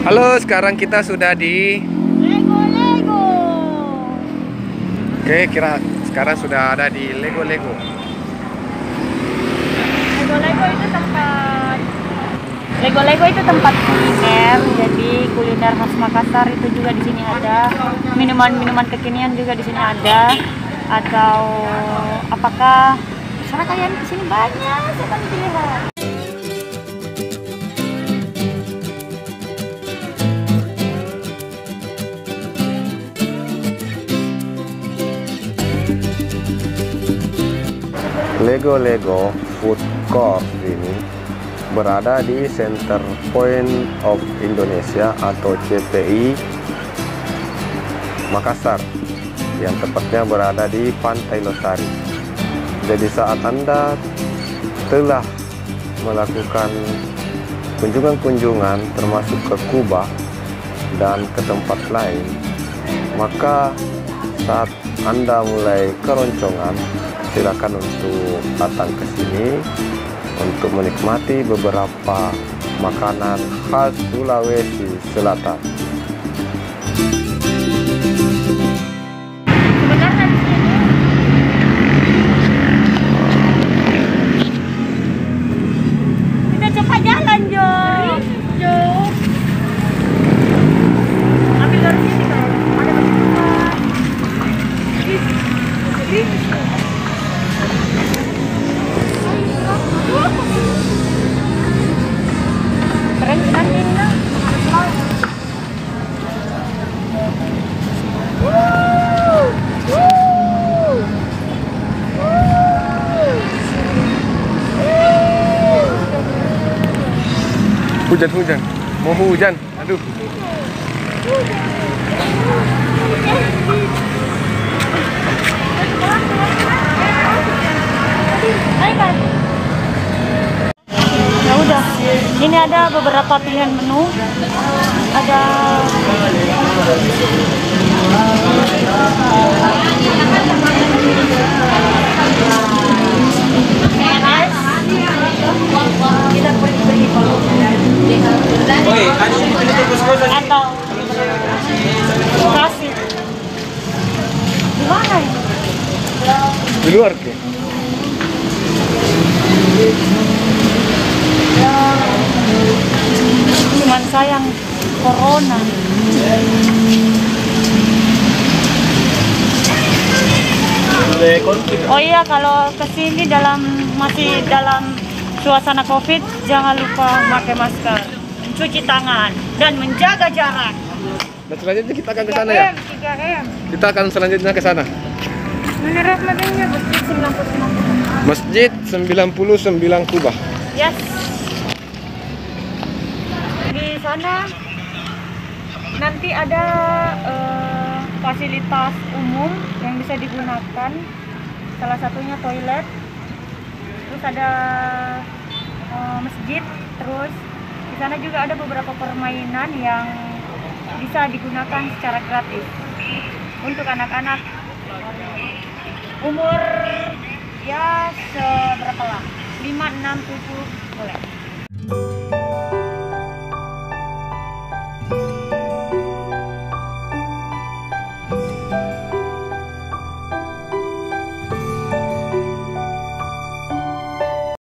Halo, sekarang kita sudah di Lego. Oke, sekarang sudah ada di Lego. Lego itu tempat kuliner. Jadi kuliner khas Makassar itu juga di sini ada. Minuman-minuman kekinian juga di sini ada. Atau apakah misalnya kalian kesini banyak sekali pilihan. Lego Food Court ini berada di Center Point of Indonesia atau CPI Makassar, yang tepatnya berada di Pantai Losari. Jadi saat Anda telah melakukan kunjungan-kunjungan termasuk ke Kuba dan ke tempat lain, maka saat Anda mulai keroncongan, silakan untuk datang ke sini untuk menikmati beberapa makanan khas Sulawesi Selatan. Sebenarnya di sini kita cepat jalan, Jo. Ambil dari sini kan. Ada banyak. Keren kan ini? Hujan, mau hujan, aduh. Ya udah, ini ada beberapa pilihan menu. Ada atau kasih di mana ini? Di luar ke? Cuman sayang corona. Oh iya, kalau kesini masih dalam suasana COVID, jangan lupa pakai masker, mencuci tangan, dan menjaga jarak. Dan selanjutnya kita akan ke sana ya? 3M. Kita akan selanjutnya ke sana. Menurut madanya Masjid 99 Kuba. Yes. Di sana nanti ada fasilitas umum yang bisa digunakan. Salah satunya toilet. Terus ada masjid. Terus di sana juga ada beberapa permainan yang bisa digunakan secara gratis untuk anak-anak umur ya seberapa lah, 5, 6, 7 boleh.